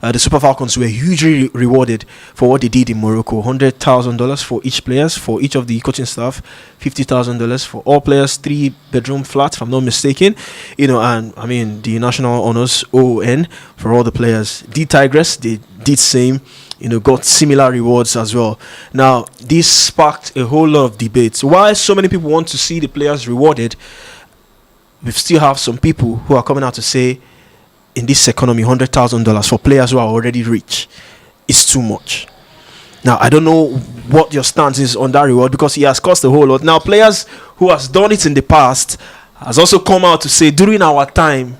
the Super Falcons were hugely rewarded for what they did in Morocco. $100,000 for each players, for each of the coaching staff, $50,000 for all players, 3-bedroom flat, if I'm not mistaken. And I mean the national honors ON for all the players. The Tigress, they did same. Got similar rewards as well. Now, this sparked a whole lot of debates. Why so many people want to see the players rewarded? We still have some people who are coming out to say, in this economy, $100,000 for players who are already rich is too much. Now, I don't know what your stance is on that reward, because he has cost a whole lot. Now, players who has done it in the past has also come out to say, during our time,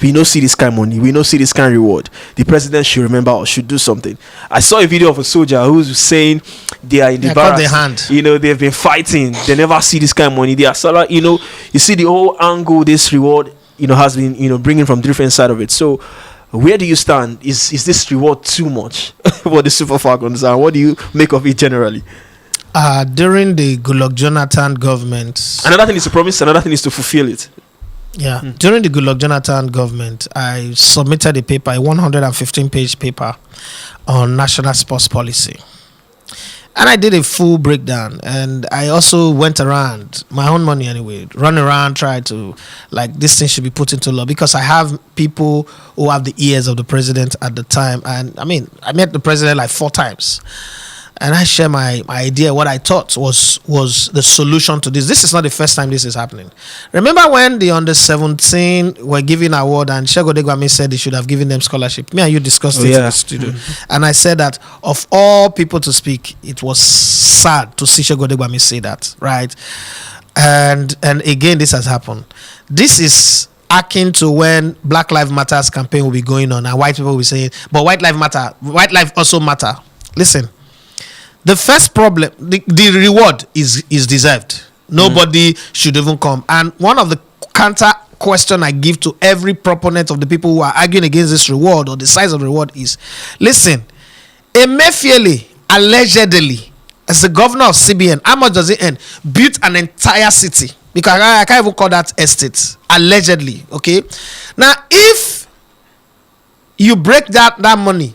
we no see this kind of money, we no see this kind of reward. The president should remember or should do something. I saw a video of a soldier who's saying they are in the barracks. They've been fighting. They never see this kind of money. They are you see the whole angle this reward has been bringing from different side of it. So where do you stand? Is this reward too much for the Super Falcons, and what do you make of it generally? During the Goodluck Jonathan government, another thing is to promise, another thing is to fulfill it. Yeah, during the Goodluck Jonathan government, I submitted a 115-page paper on national sports policy. And I did a full breakdown, and I also went around, my own money anyway, run around, try to, this thing should be put into law, because I have people who have the ears of the president at the time. And I met the president 4 times. And I share my idea, what I thought was the solution to this. This is not the first time this is happening. Remember when the under-17 were giving award and Segun Odegbami said they should have given them scholarship? Me and you discussed it in the studio. Mm-hmm. And I said that of all people to speak, it was sad to see Segun Odegbami say that, right? And again, this has happened. This is akin to when Black Lives Matter campaign will be going on and white people will be saying, but white life also matter. Listen. The first problem, the reward is deserved. Nobody should even come. And one of the counter question I give to every proponent of the people who are arguing against this reward or the size of the reward is, listen, Emefiele allegedly, as the governor of CBN, how much does it earn? Built an entire city. Because I can't even call that estate. Allegedly, okay? Now, if you break that money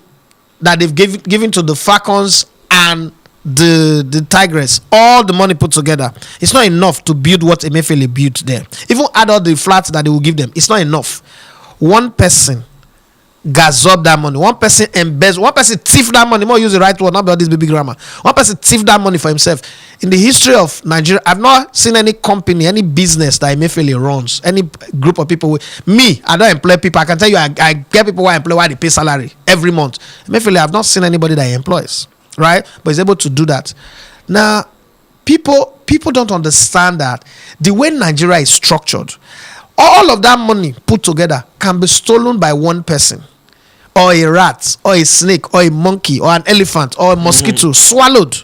that they've given to the Falcons and the Tigress, all the money put together, it's not enough to build what Emefiele built there. Even add all the flats that they will give them, it's not enough. One person gazzob that money, one person embezzle, one person thief that money. More use the right word, not about this baby grammar. One person thief that money for himself. In the history of Nigeria, I've not seen any company, any business that Emefiele runs, any group of people. I don't employ people. I can tell you, I get people who I employ why they pay salary every month. Emefiele, I've not seen anybody that he employs. Right, but he's able to do that. Now, people don't understand that the way Nigeria is structured, all of that money put together can be stolen by one person, or a rat, or a snake, or a monkey, or an elephant, or a mosquito swallowed,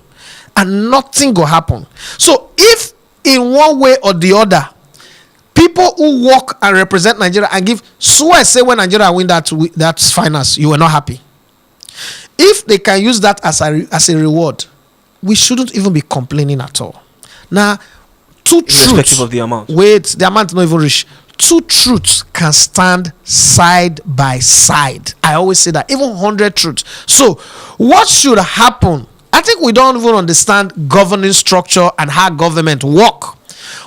and nothing will happen. So, if in one way or the other, people who work and represent Nigeria and give swear say when Nigeria win that finals, you were not happy. If they can use that as a reward, we shouldn't even be complaining at all. Now, two truths. Irrespective of the amount. Wait, the amount not even rich. Two truths can stand side by side. I always say that. Even 100 truths. So, what should happen? I think we don't even understand governing structure and how government work.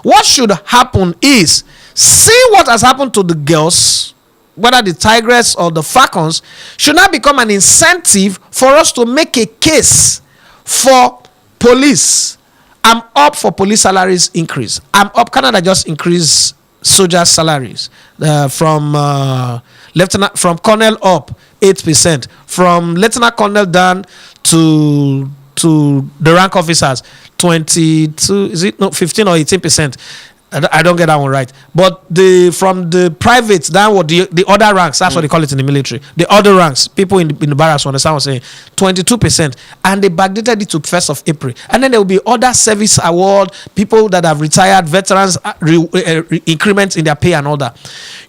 What should happen is, see what has happened to the girls, whether the Tigress or the Falcons, should not become an incentive for us to make a case for police. I'm up for police salaries increase. I'm up. Canada just increased soldiers' salaries from colonel up 8%, from lieutenant colonel down to the rank officers 22. Is it 15 or 18%? I don't get that one right. But from the privates downward, the other ranks, that's what they call it in the military. The other ranks, people in the barracks understand what I'm saying, 22%. And they backdated it to 1st of April. And then there will be other service award, people that have retired, veterans, increments in their pay and all that.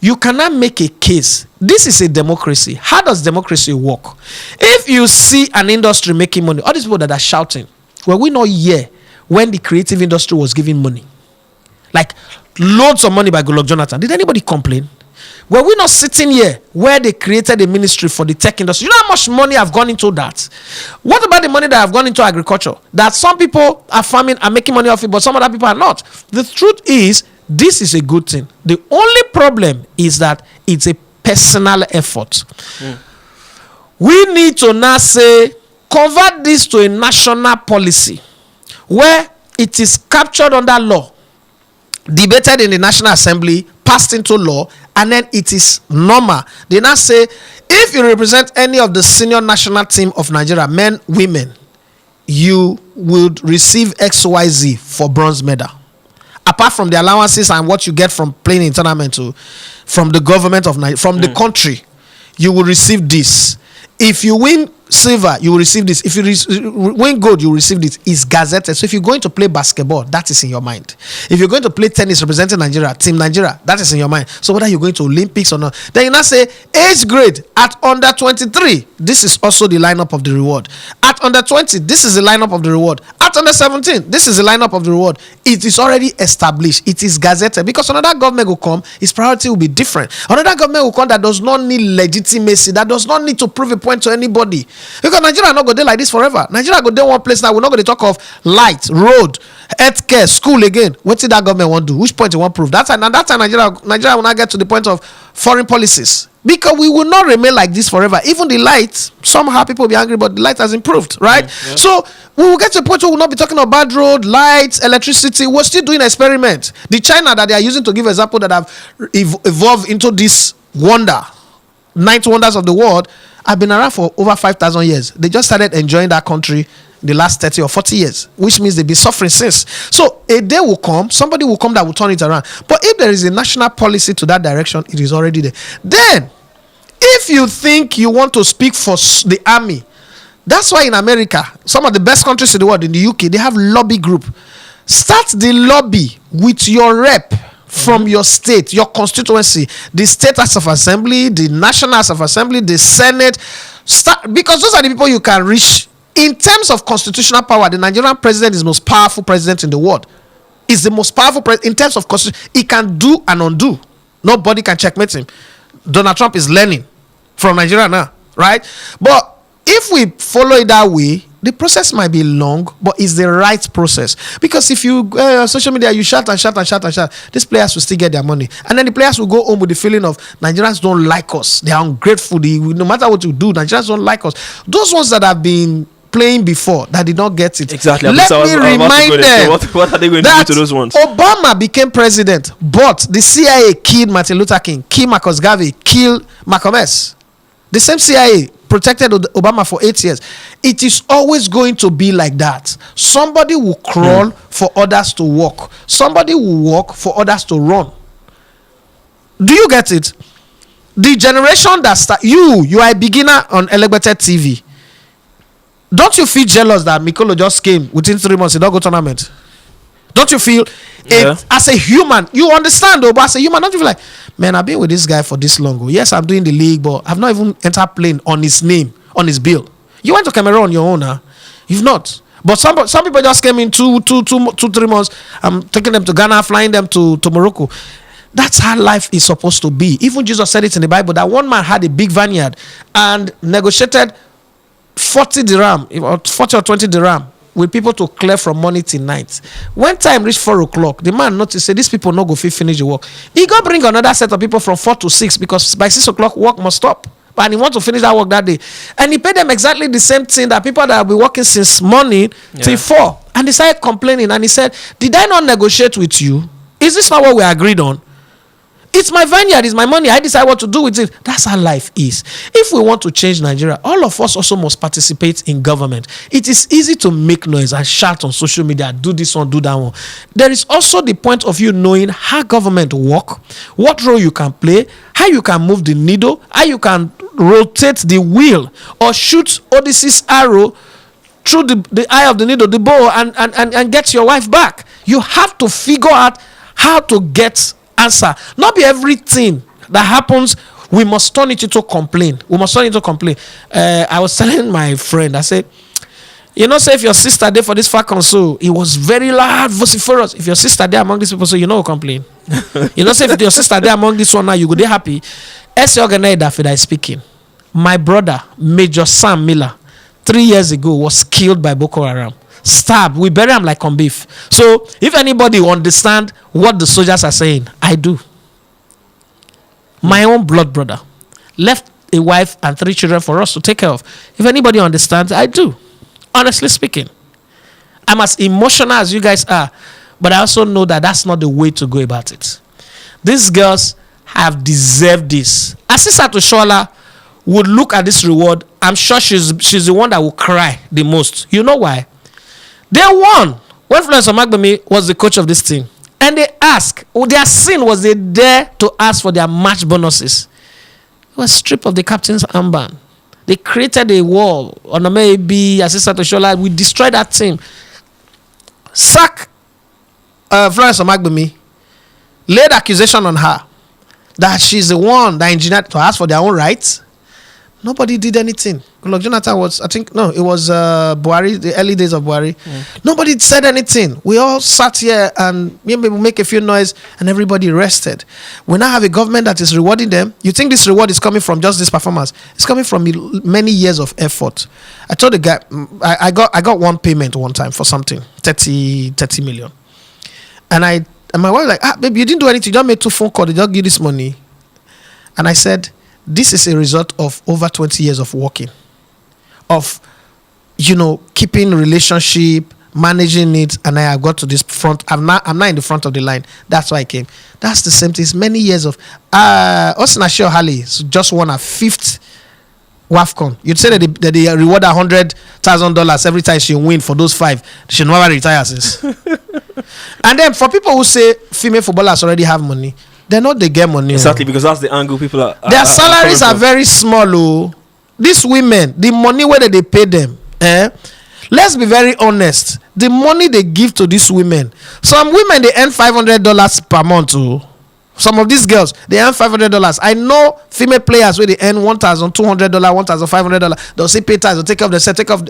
You cannot make a case. This is a democracy. How does democracy work? If you see an industry making money, all these people that are shouting, were we not here when the creative industry was giving money? Like loads of money by Goodluck Jonathan. Did anybody complain? Were we not sitting here where they created a ministry for the tech industry? You know how much money have gone into that? What about the money that have gone into agriculture? That some people are farming and making money off it, but some other people are not. The truth is, this is a good thing. The only problem is that it's a personal effort. We need to now say, convert this to a national policy where it is captured under law, debated in the National Assembly, passed into law, and then it is normal. They now say, if you represent any of the senior national team of Nigeria, men, women, you would receive XYZ for bronze medal. Apart from the allowances and what you get from playing in tournament, from the government of Nigeria, from the country, you will receive this. If you win silver, you will receive this. If you win gold, you will receive this. It's gazetted. So if you're going to play basketball, that is in your mind. If you're going to play tennis representing Nigeria, Team Nigeria, that is in your mind. So whether you're going to Olympics or not, then you now say age grade at under 23. This is also the lineup of the reward. At under 20, this is the lineup of the reward. At under 17, this is the lineup of the reward. It is already established. It is gazetted. Because another government will come, its priority will be different. Another government will come that does not need legitimacy, that does not need to prove a point to anybody. Because Nigeria not go there like this forever. Nigeria go there one place now. We're not going to talk of light, road, healthcare, school again. What did that government want to do? Which point it want to prove? That time Nigeria will not get to the point of foreign policies. Because we will not remain like this forever. Even the light, somehow people will be angry, but the light has improved, right? Yeah. So we will get to a point where we will not be talking about bad road, lights, electricity. We're still doing experiments. The China that they are using to give example that have evolved into this wonder, 9 wonders of the world, have been around for over 5,000 years. They just started enjoying that country the last 30 or 40 years, which means they've been suffering since. So a day will come, somebody will come that will turn it around. But if there is a national policy to that direction, it is already there. Then, if you think you want to speak for the army, that's why in America, some of the best countries in the world, in the UK, they have lobby group. Start the lobby with your rep from your state, your constituency, the state House of Assembly, the National House of Assembly, the Senate. Because those are the people you can reach. In terms of constitutional power, the Nigerian president is the most powerful president in the world. He's the most powerful president in terms of constitution. He can do and undo. Nobody can checkmate him. Donald Trump is learning from Nigeria now, right? But if we follow it that way, the process might be long, but it's the right process. Because if you on social media, you shout and shout and shout and shout, these players will still get their money. And then the players will go home with the feeling of Nigerians don't like us. They are ungrateful. No matter what you do, Nigerians don't like us. Those ones that have been playing before that did not get it. Exactly. Let me remind them. What are they going to do to those ones? Obama became president, but the CIA killed Martin Luther King, killed Marcus Garvey, killed Malcolm X. The same CIA protected Obama for 8 years. It is always going to be like that. Somebody will crawl for others to walk. Somebody will walk for others to run. Do you get it? The generation that you are a beginner on Elevated TV. Don't you feel jealous that Mikolo just came within 3 months? He don't go tournament. Don't you feel it as a human? You understand though, but as a human, don't you feel like, man, I've been with this guy for this long. Yes, I'm doing the league, but I've not even entered playing on his name, on his bill. You went to Cameroon on your own, huh? You've not. But some people just came in 3 months. I'm taking them to Ghana, flying them to Morocco. That's how life is supposed to be. Even Jesus said it in the Bible that one man had a big vineyard and negotiated 40 dirham, 40 or 20 dirham with people to clear from morning till night. When time reached 4 o'clock, the man noticed, say, these people no go fit finish the work. He go bring another set of people from 4 to 6 because by 6 o'clock work must stop. And he want to finish that work that day. And he paid them exactly the same thing that people that have been working since morning till 4. And they started complaining. And he said, did I not negotiate with you? Is this not what we agreed on? It's my vineyard, it's my money. I decide what to do with it. That's how life is. If we want to change Nigeria, all of us also must participate in government. It is easy to make noise and shout on social media, do this one, do that one. There is also the point of you knowing how government work, what role you can play, how you can move the needle, how you can rotate the wheel or shoot Odysseus' arrow through the eye of the needle, the bow, and get your wife back. You have to figure out how to get answer. Not be everything that happens we must turn it into complaint. We must turn it into complaint. I was telling my friend, I said, you know, say if your sister there for this Falcons, so it was very loud, vociferous. If your sister there among these people, so you know, complain. You know, say if your sister there among this one now, you go there happy. S. Organizer that is speaking. My brother, Major Sam Miller, 3 years ago was killed by Boko Haram. Stabbed. We bury him like on beef. So if anybody understand what the soldiers are saying, I do. My own blood brother left a wife and 3 children for us to take care of. If anybody understands, I do. Honestly speaking, I'm as emotional as you guys are, but I also know that that's not the way to go about it. These girls have deserved this. Asisa Toshola would look at this reward. I'm sure she's the one that will cry the most. You know why? They won when Florence Omagbemi was the coach of this team. And they asked, their sin was they dare to ask for their match bonuses. It was stripped of the captain's armband. They created a wall on the maybe Asisa Toshola. We destroyed that team. Sack Florence Omagbemi, laid accusation on her that she's the one that engineered to ask for their own rights. Nobody did anything. Goodluck Jonathan was, I think, no, it was Buhari, the early days of Buhari. Nobody said anything. We all sat here and maybe make a few noise and everybody rested. We now have a government that is rewarding them. You think this reward is coming from just this performance? It's coming from many years of effort. I told the guy, I got one payment one time for something, 30 million. And my wife was like, baby, you didn't do anything. You just made 2 phone calls. They just give you this money. And I said, this is a result of over 20 years of working, of, keeping relationship, managing it, and I have got to this front. I'm not in the front of the line. That's why I came. That's the same thing. It's many years of Osinashi Ohale just won a 5th WAFCON. You'd say that they reward $100,000 every time she win for those 5. She never retires since. And then for people who say female footballers already have money, they know they get money. Exactly, because that's the angle people are. Their salaries are very small. Oh, these women, the money whether they pay them. Let's be very honest. The money they give to these women. Some women they earn $500 per month. Oh. Some of these girls they earn $500. I know female players where they earn $1,200, $1,500. They'll say pay tax. They'll take off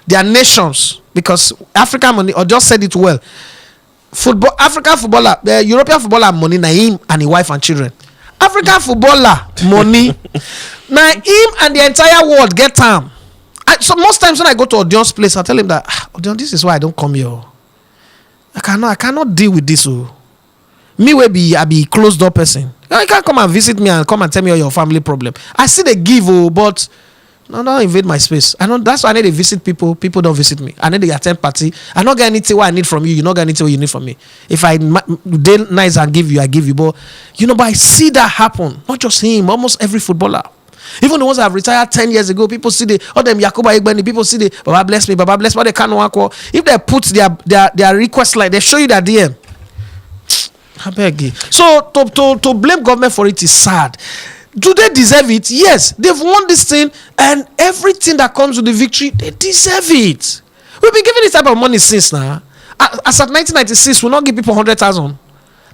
their nations, because African money. Or just said it well. African footballer, the European footballer money, na him and his wife and children. African footballer money, na him and the entire world get time. So most times when I go to Odion's place, I tell him that Odion, this is why I don't come here. I cannot deal with this. Me I be closed door person. You can't come and visit me and come and tell me all your family problem. I see they give, but no, don't invade my space. I know that's why I need to visit people. People don't visit me. I need to attend party. I don't get anything what I need from you. You don't get anything what you need from me. If I dey nice and give you, I give you. But but I see that happen. Not just him. Almost every footballer. Even the ones that have retired 10 years ago, people see all them Yakuba Egbeni. People see Baba bless me, Baba bless me. They can't work. If they put their request like they show you their DM. I beg you. So to blame government for it is sad. Do they deserve it? Yes, they've won this thing, and everything that comes with the victory, they deserve it. We've been giving this type of money since now. As at 1996, we'll not give people 100,000.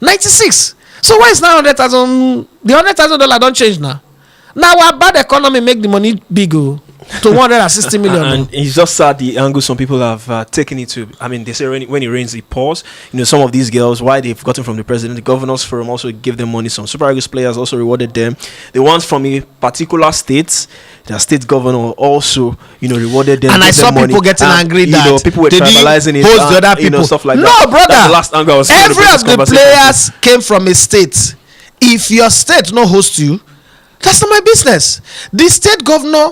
96. So why is now 100,000? The $100,000 don't change now. Now our bad economy make the money bigger to 160 million. And it's just sad the angle some people have taken it to. I mean, they say when it rains, it pours. Some of these girls, why they've gotten from the president, the governors forum also give them money. Some Super Eagles players also rewarded them. The ones from a particular state, their state governor also, rewarded them. And I saw people getting angry that people were tribalizing it. Host the other people, stuff like no, that. Brother. That's the last angle I was every of the players came from a state. If your state no host you, that's not my business. The state governor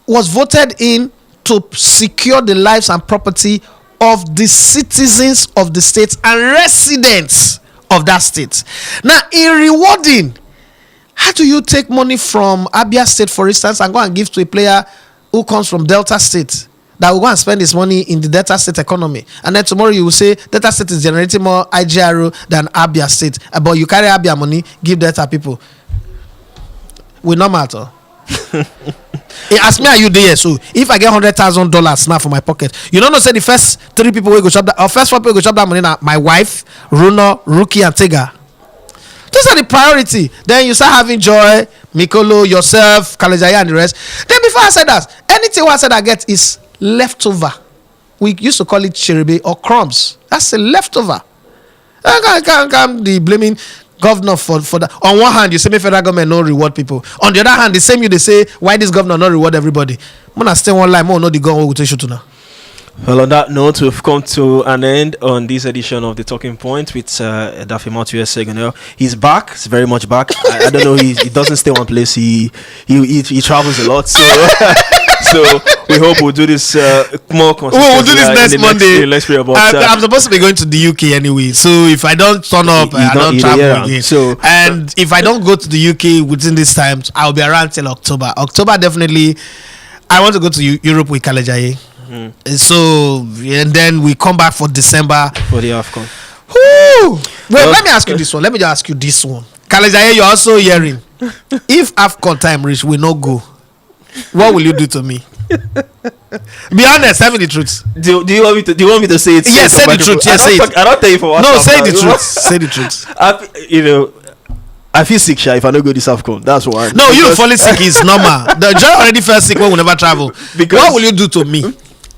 was voted in to secure the lives and property of the citizens of the state and residents of that state. Now, in rewarding, how do you take money from Abia State, for instance, and go and give to a player who comes from Delta State that will go and spend his money in the Delta State economy? And then tomorrow you will say Delta State is generating more IGRO than Abia State. But you carry Abia money, give Delta people. Will not matter. Ask me, are you there? So if I get $100,000 now for my pocket, you don't know, say the first 3 people will go shop that, or first 4 people will go shop that money now. My wife, Runo, Rookie, and Tega. Those are the priority. Then you start having Joy, Mikolo, yourself, Kalejaya, and the rest. Then before I said that, anything I said I get is leftover. We used to call it chiribe or crumbs. That's a leftover. I can't be blaming governor for that. On one hand, you say me federal government no reward people. On the other hand, the same you they say why this governor not reward everybody. Mona stay one line, more no the gun will take you to now. Well, on that note, we've come to an end on this edition of The Talking Point with Daffy Matthews Segunel. He's back. He's very much back. I don't know. He doesn't stay one place. He travels a lot. So so we hope we'll do this more consistently. We'll do this next Monday. I'm supposed to be going to the UK anyway. So if I don't turn up, I don't travel again. So and if I don't go to the UK within this time, I'll be around till October. October definitely. I want to go to Europe with Kalejaye. So and then we come back for December for the AFCON. Let me ask you this one. Let me just ask you this one. Kalejaye, you're also hearing. If AFCON time reach, we no go. What will you do to me? Be honest, tell me the truth. Do you want me to say it? Yes, say the truth. Yes, say it. I don't tell you for what. No, say the truth. Say the truth. I feel sick, Sha, if I don't go this AFCON. That's why. No, you falling sick is normal. The Joy already felt sick when we never travel. Because what will you do to me?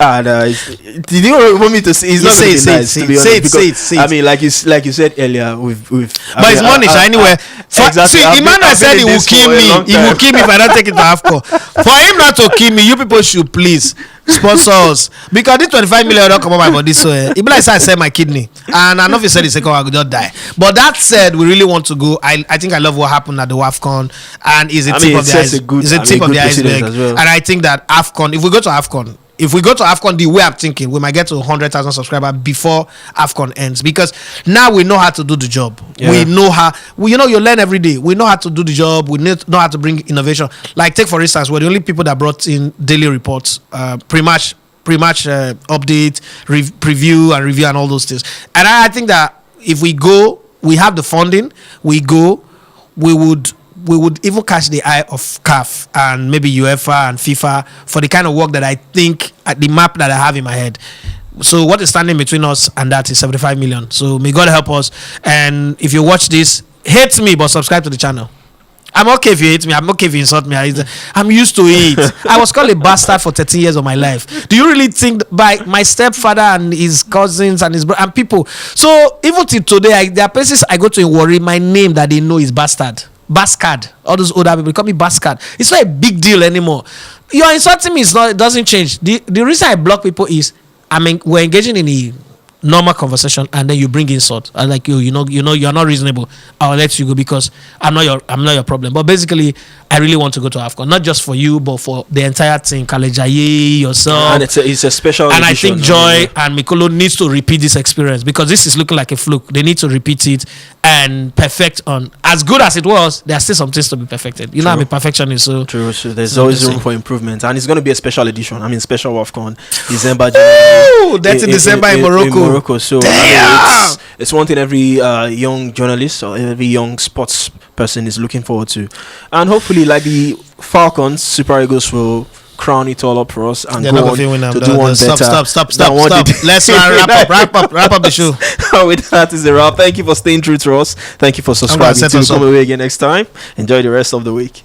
Did you want me to say? It's not going to be nice, to be honest. Say it. I mean, like you said earlier, we've. But it's money, anyway. Exactly. See, Emmanuel said he will kill me. He will kill me if I don't take it to AFCON. For him not to kill me, you people should please sponsor us, because this 25 million don't come on my body. So it be like I sell my kidney, and I know if you said the second I could just die. But that said, we really want to go. I think I love what happened at the AFCON, and is a tip of the iceberg. It's a tip of the iceberg, and I think that AFCON. If we go to AFCON, the way I'm thinking, we might get to 100,000 subscribers before AFCON ends, because now we know how to do the job. Yeah. We know how. You learn every day. We know how to do the job. We know how to bring innovation. Like take for instance, we're the only people that brought in daily reports, pre-match update, preview and review and all those things. And I think that if we go, we have the funding. We go, we would even catch the eye of CAF and maybe UEFA and FIFA for the kind of work that I think at the map that I have in my head. So what is standing between us and that is 75 million. So may God help us. And if you watch this, hate me, but subscribe to the channel. I'm okay if you hate me. I'm okay if you insult me. I'm used to it. I was called a bastard for 13 years of my life. Do you really think by my stepfather and his cousins and his brother and people? So even till today, there are places I go to in Warri, my name that they know is bastard. Bastard. All those older people call me bastard. It's not a big deal anymore. You're insulting me. It doesn't change. The reason I block people is we're engaging in a normal conversation, and then you bring insult. I like you're not reasonable. I'll let you go because I'm not your problem. But basically, I really want to go to AFCON, not just for you, but for the entire team. Kalejaye, yourself, and it's a special. And edition, I think Joy and Mikolo needs to repeat this experience, because this is looking like a fluke. They need to repeat it and perfect on. As good as it was, there are still some things to be perfected. You know, I'm a perfectionist, so true. So there's always room for improvement, and it's going to be a special edition. I mean, special AFCON December. That's in December in Morocco. So it's one thing every young journalist or every young sports person is looking forward to, and hopefully, like the Falcons, Super Eagles will crown it all up for us and go on to do one better. Stop. Let's wrap up the show. With that is the wrap. Thank you for staying true to us. Thank you for subscribing. We'll come away again next time. Enjoy the rest of the week.